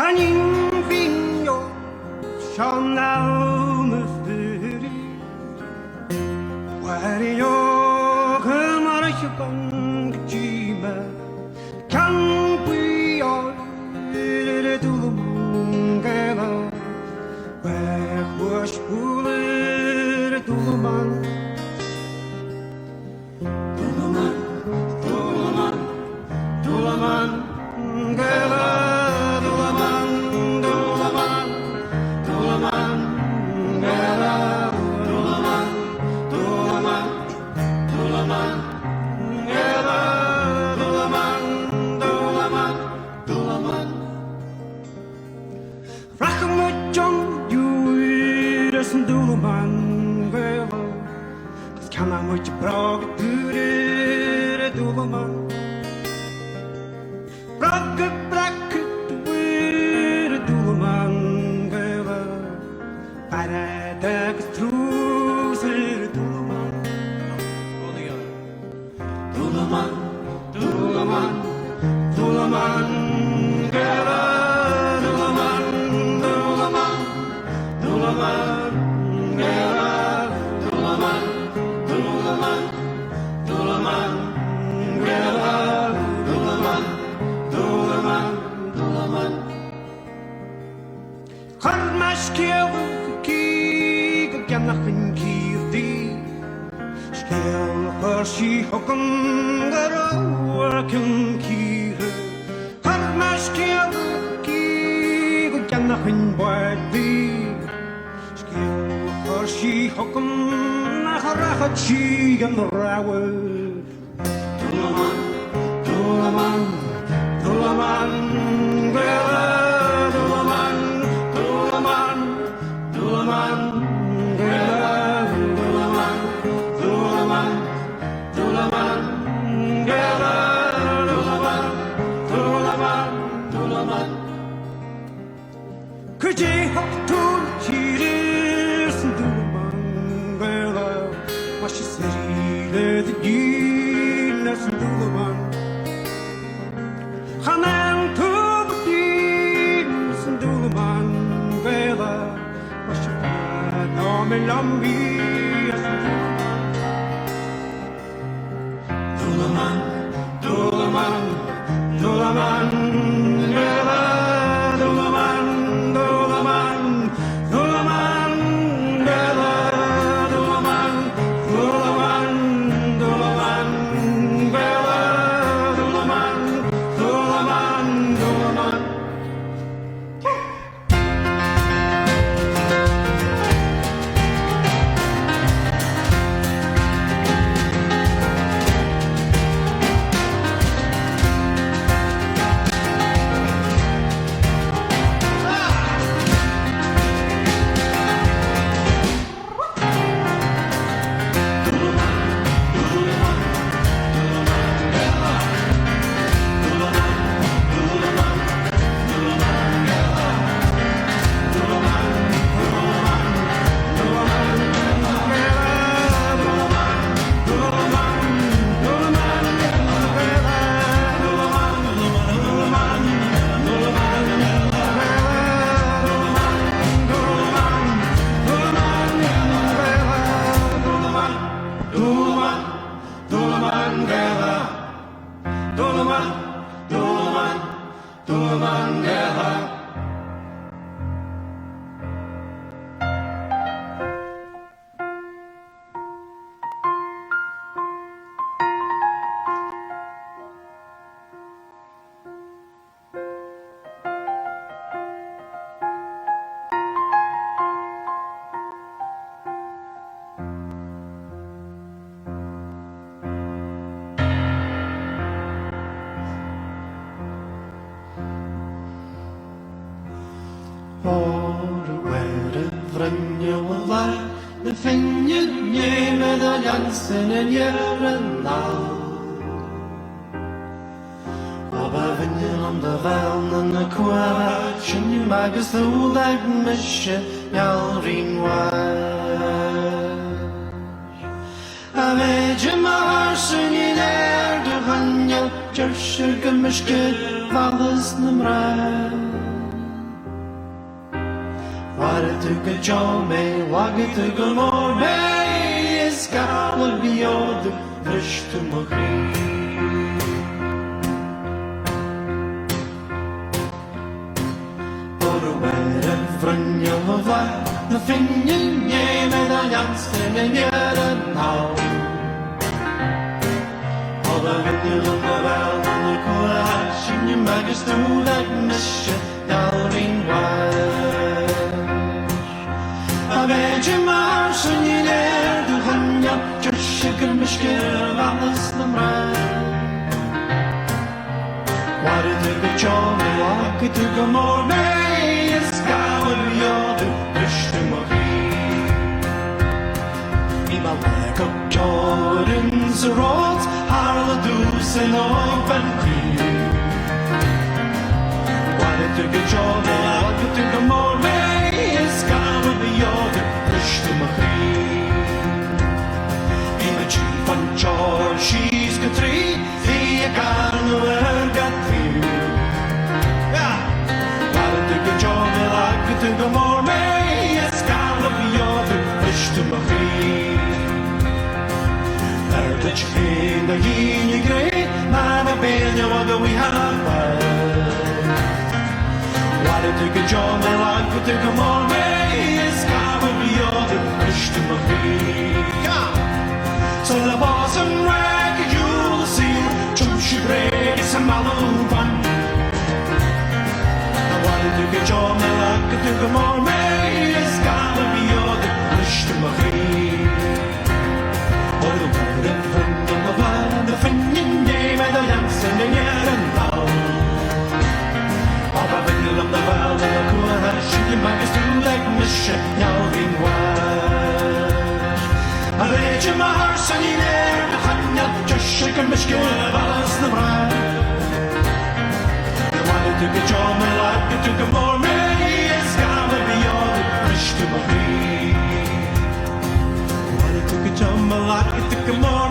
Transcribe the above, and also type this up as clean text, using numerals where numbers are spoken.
Hanin vinho, chonal me feri. Wario, kamarashi bangjima, kan puyo, Dúlamán gela, wash puler Dúlamán. Dúlamán, Dúlamán, Dúlamán gela. Dúlamán gela, canna much brag dure Dúlamán. Brag dure Dúlamán gela, para dag trúsir Dúlamán. Dúlamán, Dúlamán, Dúlamán gela, Dúlamán, Dúlamán, Dúlamán. She hook'em got a working key. Her mash kill key, good can nothing but thee. Skill her she hook'em, a she and the rawl. Dúlamán, Dúlamán, Dúlamán, Dúlamán, Dúlamán, Dúlamán, Dúlamán, Dúlamán. Dúlamán, gela, Dúlamán, Dúlamán, Dúlamán. Could ye have told cheers and Dúlamán, gela? What she said, the genius and Dúlamán. Hanan to the teams and Dúlamán, gela. What she had, no me lumbi, and Dúlamán. Dúlamán, Dúlamán, gela, Dúlamán, Dúlamán, Dúlamán, gela, Dúlamán, Dúlamán, Dúlamán, gela, Dúlamán, Dúlamán, Dúlamán. Máire Bhruinneall na finne néime a leansan in Dúlamán. Oba Bhruinneall an da bhealna na cuara, sinniu agus dúlag Mhic Ruairí. A méidir mar sin in de Bhruinneall, deir go Mhic Vallas na mra. Wada to go John me, wagga to go more me, is gala be all the fish to McGinty. Máire Bhruinneall RCC, na finnin me da jansten en jaren hau. Alla Bhruinneall na coach, in your magus to that mission, darling wild. A veggie mars and you there to hanya, just shaken mishkir valas na mran. Why did the John walk to go more may, it's gala be all the fish to McGinty. In my leg up Jordan's roads, Harla Deuce and open cream. Why did the John walk to go more may, it's gala be all the fish to McGinty. In the chief and George, she's got three, the carnival got few. To the more may, it's gonna be all the fish to McGinty. There's a chain the ye grey, man a bail what we have. Why did you get John the like to the more may, it's gonna be all the fish to McGinty. So the boss and rag you'll see, Chumshy breaks and Maluban. To get John the luck to the more may, it's gonna be all the fish to McGinty. Oh, the Máire Bhruinneall RCC, the finnin game and the jansen en jaren hau. Alla Bhruinneall na coach, in your magus to that mission, darling wild. A veggie mars and you there to hanya, just shaken mishkir valas na mran. To get John the like to go more may, it's gonna be all the fish to McGinty. Why to get John the like to go more